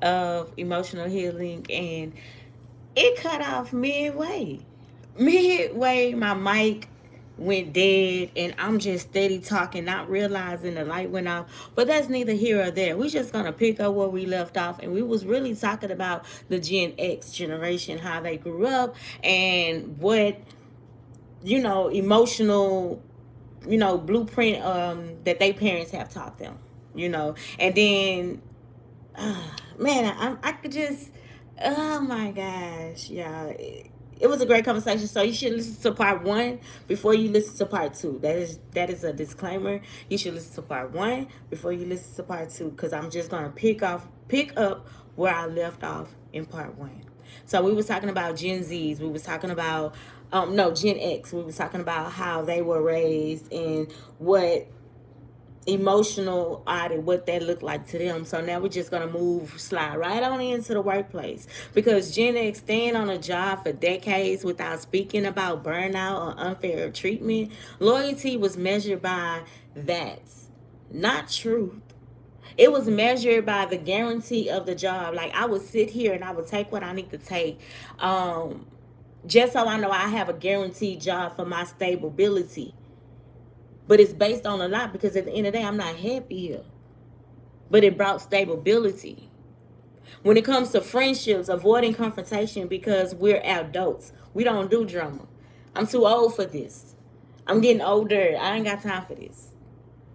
of emotional healing, and it cut off midway. Midway, my mic went dead, and I'm just steady talking, not realizing the light went off. But that's neither here or there. We're just gonna pick up where we left off, and we was really talking about the Gen X generation, how they grew up, and what emotional blueprint that they parents have taught them. And then man, I could just, oh my gosh, yeah. It was a great conversation. So you should listen to part one before you listen to part two. That is a disclaimer. You should listen to part one before you listen to part two, because I'm just gonna pick up where I left off in part one. So we was talking about Gen Zs. We was talking about no, Gen X. We was talking about how they were raised and what emotional audit, what that looked like to them. So now we're just gonna slide right on into the workplace, because Gen X staying on a job for decades without speaking about burnout or unfair treatment. Loyalty was measured by that, not truth. It was measured by the guarantee of the job. Like, I would sit here and I would take what I need to take, just so I know I have a guaranteed job for my stability. But it's based on a lot, because at the end of the day, I'm not happy here. But it brought stability. When it comes to friendships, avoiding confrontation because we're adults. We don't do drama. I'm too old for this. I'm getting older. I ain't got time for this.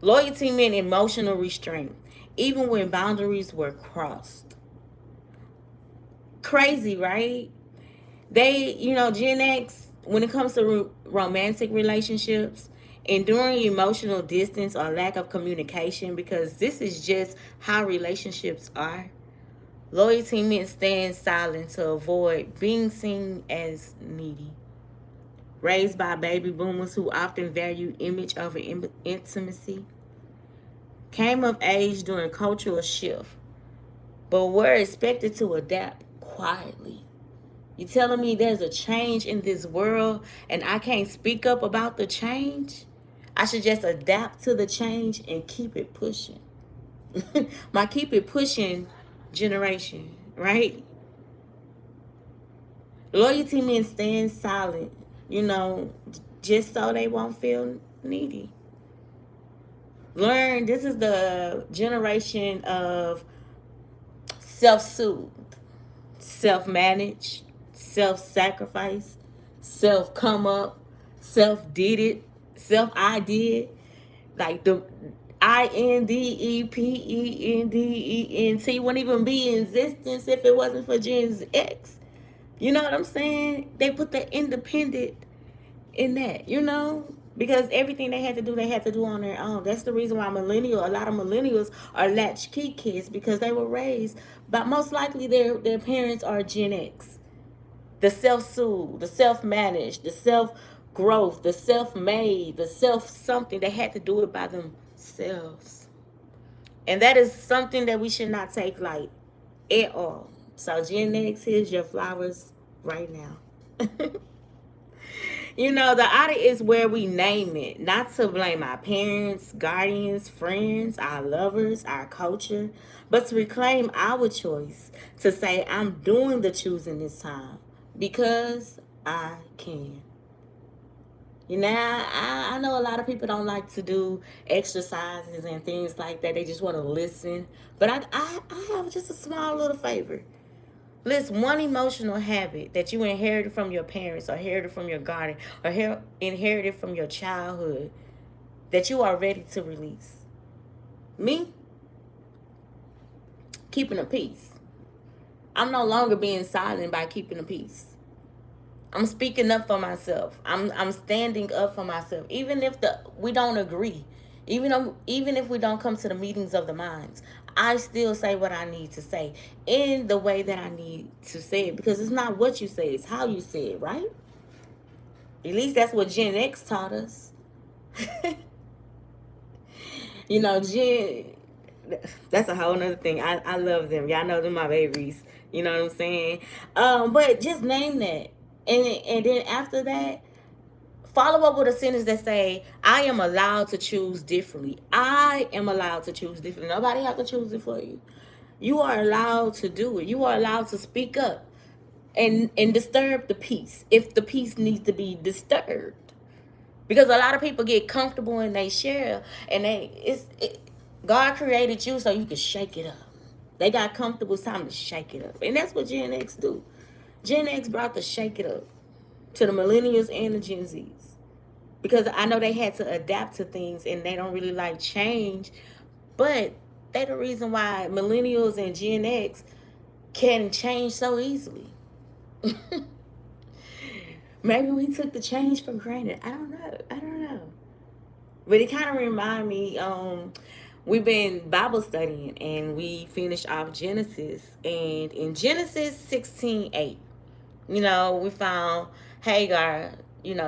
Loyalty meant emotional restraint, even when boundaries were crossed. Crazy, right? Gen X, when it comes to romantic relationships, enduring emotional distance or lack of communication, because this is just how relationships are. Loyalty meant staying silent to avoid being seen as needy. Raised by baby boomers who often value image over intimacy, came of age during cultural shift, but were expected to adapt quietly. You telling me there's a change in this world and I can't speak up about the change? I should just adapt to the change and keep it pushing. My keep it pushing generation, right? Loyalty means staying silent, you know, just so they won't feel needy. Learn, this is the generation of self soothe, self manage, self sacrifice, self come up, self did it, self I did. Like the INDEPENDENT wouldn't even be in existence if it wasn't for Gen X. You know what I'm saying? They put the independent in that. Because everything they had to do on their own. That's the reason why a lot of millennials are latchkey kids, because they were raised, but most likely their parents are Gen X. The self-soothe, the self-managed, the self-growth, the self-made, the self-something. They had to do it by themselves. And that is something that we should not take light at all. So Gen X, here's your flowers right now. The audit is where we name it, not to blame our parents, guardians, friends, our lovers, our culture, but to reclaim our choice, to say, I'm doing the choosing this time because I can. I know a lot of people don't like to do exercises and things like that. They just want to listen. But I have just a small little favor. List one emotional habit that you inherited from your parents, or inherited from your guardian, or inherited from your childhood, that you are ready to release. Me, keeping a peace. I'm no longer being silent by keeping a peace. I'm speaking up for myself. I'm standing up for myself, even if we don't agree, even if we don't come to the meetings of the minds. I still say what I need to say in the way that I need to say it, because it's not what you say, it's how you say it, right? At least that's what Gen X taught us. Gen, that's a whole nother thing. I love them. Y'all know them my babies. You know what I'm saying? But just name that. And then after that, follow up with a sentence that say, I am allowed to choose differently. I am allowed to choose differently. Nobody have to choose it for you. You are allowed to do it. You are allowed to speak up and disturb the peace if the peace needs to be disturbed. Because a lot of people get comfortable in they share, and God created you so you can shake it up. They got comfortable, it's time to shake it up. And that's what Gen X do. Gen X brought the shake it up to the millennials and the Gen Zs. Because I know they had to adapt to things and they don't really like change. But they the reason why millennials and Gen X can change so easily. Maybe we took the change for granted. I don't know. I don't know. But it kind of remind me, we've been Bible studying and we finished off Genesis. And in Genesis 16:8, we found Hagar,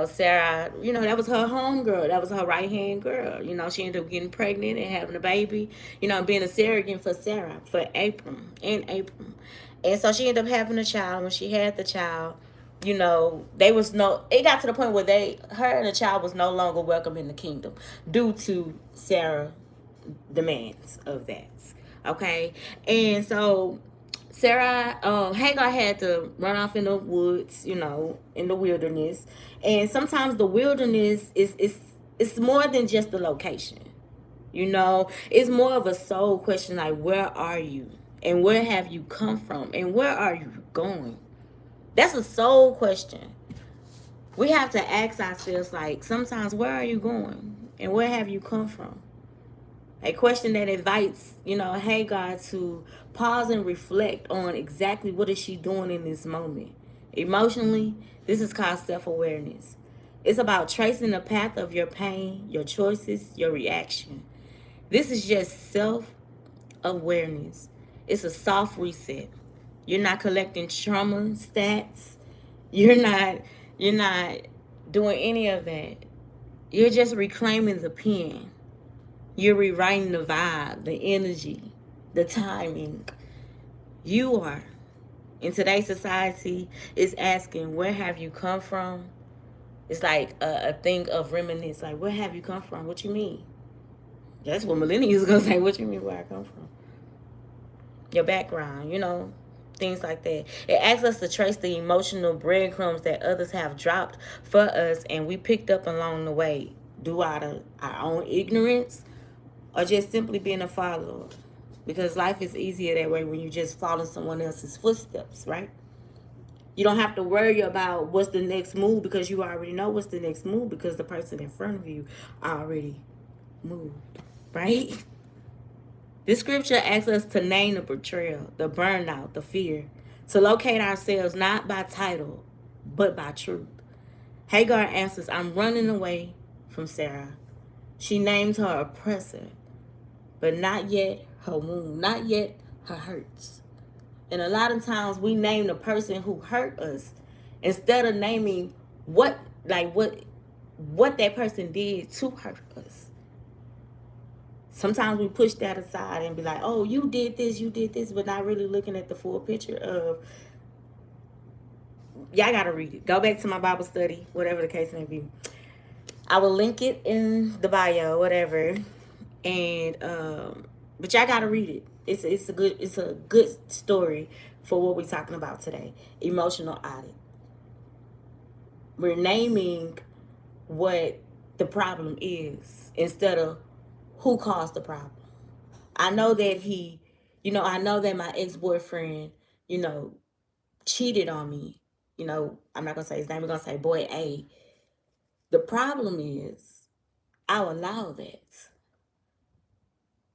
Sarah, that was her home girl. That was her right hand girl. She ended up getting pregnant and having a baby, being a surrogate for Sarah, for Abram and Abram. And so she ended up having a child. When she had the child, they was no, it got to the point where her and the child was no longer welcome in the kingdom due to Sarah demands of that. Okay. And so Sarah, Hagar had to run off in the woods, in the wilderness. And sometimes the wilderness is more than just the location. It's more of a soul question, like, where are you? And where have you come from? And where are you going? That's a soul question. We have to ask ourselves, like, sometimes, where are you going? And where have you come from? A question that invites, Hagar to pause and reflect on exactly what is she doing in this moment. Emotionally, this is called self-awareness. It's about tracing the path of your pain, your choices, your reaction. This is just self-awareness. It's a soft reset. You're not collecting trauma stats. You're not you're not doing any of that. You're just reclaiming the pen. You're rewriting the vibe, the energy, the timing. You are. In today's society, is asking, where have you come from? It's like a thing of reminisce. Like, where have you come from? What you mean? That's what millennials gonna say. What you mean, where I come from? Your background, things like that. It asks us to trace the emotional breadcrumbs that others have dropped for us and we picked up along the way, due out of our own ignorance or just simply being a follower. Because life is easier that way when you just follow someone else's footsteps, right? You don't have to worry about what's the next move because you already know what's the next move because the person in front of you already moved, right? This scripture asks us to name the betrayal, the burnout, the fear, to locate ourselves not by title, but by truth. Hagar answers, I'm running away from Sarah. She names her oppressor, but not yet her wound, not yet her hurts. And a lot of times we name the person who hurt us instead of naming what what that person did to hurt us. Sometimes we push that aside and be like, oh, you did this, but not really looking at the full picture of, y'all gotta read it. Go back to my Bible study, whatever the case may be. I will link it in the bio, whatever. And but y'all gotta read it. It's a good story for what we're talking about today. Emotional audit. We're naming what the problem is instead of who caused the problem. I know that I know that my ex-boyfriend, cheated on me. I'm not gonna say his name, I'm gonna say boy A. The problem is I'll allow that.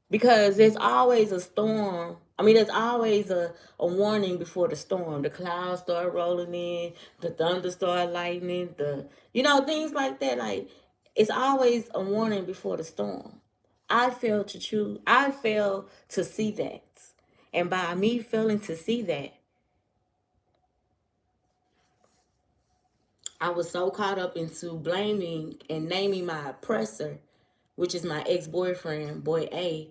Because there's always a storm. I mean, there's always a warning before the storm. The clouds start rolling in, the thunder start lightning, things like that. Like, it's always a warning before the storm. I failed to see that. And by me failing to see that, I was so caught up into blaming and naming my oppressor, which is my ex-boyfriend, boy A,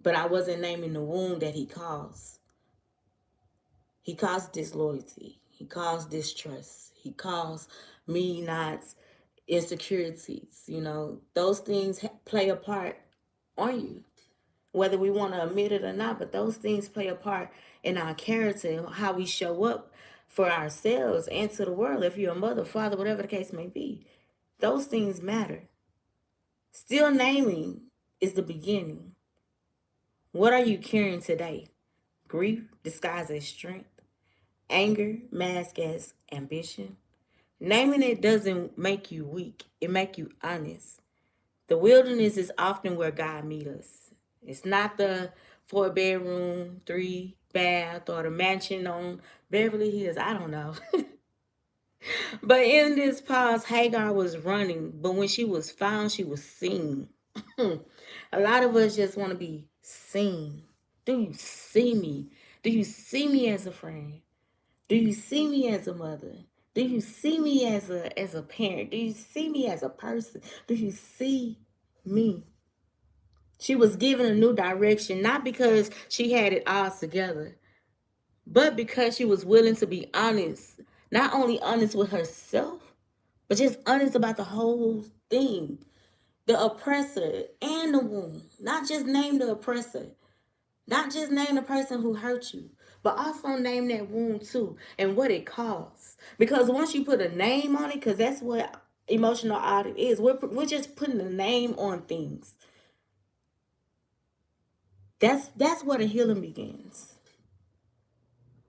but I wasn't naming the wound that he caused. He caused disloyalty. He caused distrust. He caused me not insecurities. Those things play a part on you. whether we want to admit it or not. But those things play a part in our character and how we show up for ourselves and to the world. If you're a mother, father, whatever the case may be, those things matter. Still naming is the beginning. What are you carrying today? Grief disguised as strength, anger masked as ambition. Naming it doesn't make you weak, it makes you honest. The wilderness is often where God meets us. It's not the 4 bedroom, 3 bath, or the mansion on Beverly Hills. I don't know. But in this pause, Hagar was running, but when she was found, she was seen. A lot of us just want to be seen. Do you see me? Do you see me as a friend? Do you see me as a mother? Do you see me as a parent? Do you see me as a person? Do you see me? She was given a new direction, not because she had it all together, but because she was willing to be honest. Not only honest with herself, but just honest about the whole thing. The oppressor and the wound. Not just name the oppressor. Not just name the person who hurt you, but also name that wound too and what it caused. Because once you put a name on it, because that's what emotional audit is, we're just putting a name on things. That's where the healing begins.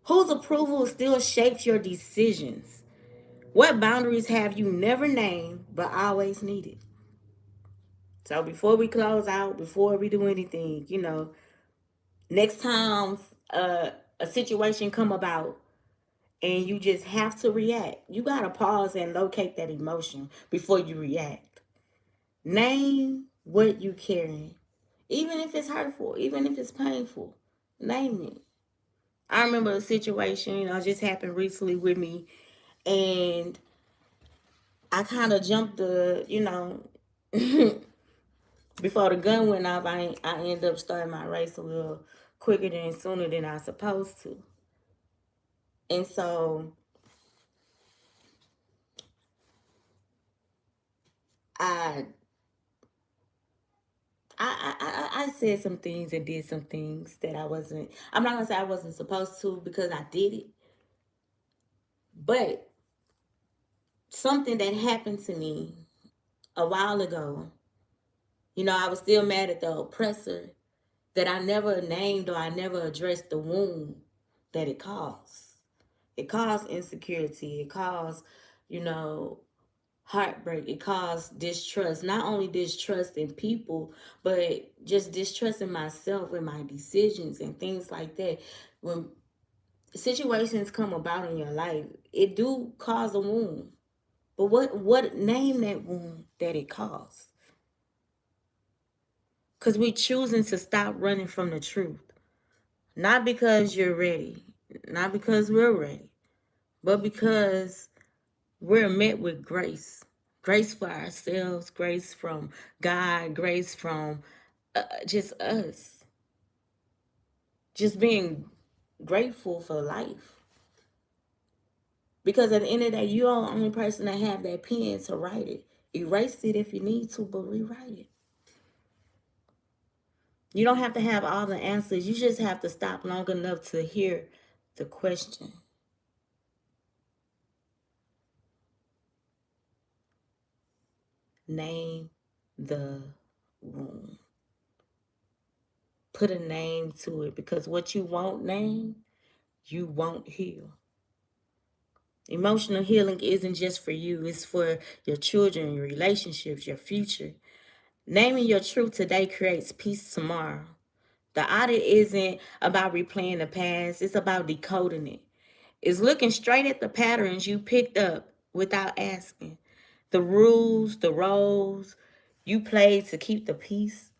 Whose approval still shapes your decisions? What boundaries have you never named but always needed? So before we close out, before we do anything, next time uh, a situation come about and you just have to react, you gotta pause and locate that emotion before you react. Name what you carrying, even if it's hurtful, even if it's painful. Name it. I remember a situation, just happened recently with me, and I kind of jumped before the gun went off. I ended up starting my race a little quicker than sooner than I was supposed to, and so I I said some things and did some things that I wasn't. I'm not gonna say I wasn't supposed to because I did it, but something that happened to me a while ago. I was still mad at the oppressor that I never named or I never addressed the wound that it caused. It caused insecurity. It caused, you know, heartbreak. It caused distrust. Not only distrust in people, but just distrust in myself and my decisions and things like that. When situations come about in your life, it do cause a wound. But what name that wound that it caused? Because we choosing to stop running from the truth. Not because you're ready, not because we're ready, but because we're met with grace. Grace for ourselves, grace from God, grace from just us. Just being grateful for life. Because at the end of the day, you're the only person that have that pen to write it. Erase it if you need to, but rewrite it. You don't have to have all the answers. You just have to stop long enough to hear the question. Name the wound. Put a name to it, because what you won't name, you won't heal. Emotional healing isn't just for you, it's for your children, your relationships, your future. Naming your truth today creates peace tomorrow. The audit isn't about replaying the past, it's about decoding it. It's looking straight at the patterns you picked up without asking. The rules, the roles you played to keep the peace.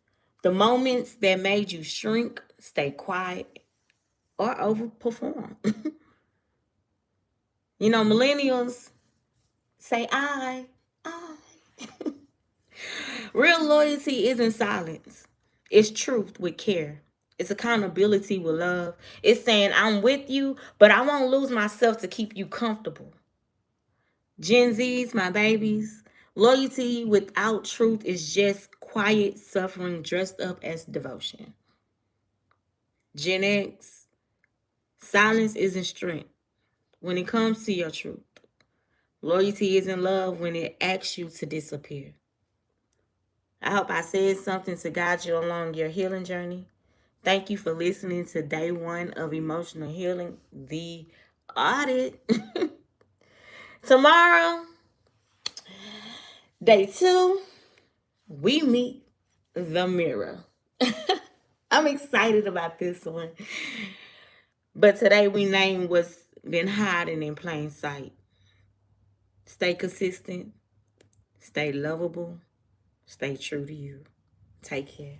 The moments that made you shrink, stay quiet, or overperform. Millennials say I. Real loyalty isn't silence. It's truth with care. It's accountability with love. It's saying I'm with you, but I won't lose myself to keep you comfortable. Gen Zs, my babies, loyalty without truth is just quiet suffering dressed up as devotion. Gen X, silence isn't strength when it comes to your truth. Loyalty isn't love when it asks you to disappear. I hope I said something to guide you along your healing journey. Thank you for listening to day 1 of emotional healing, the audit. Tomorrow, day 2, we meet the mirror. I'm excited about this one. But today we name what's been hiding in plain sight. Stay consistent, stay lovable, stay true to you. Take care.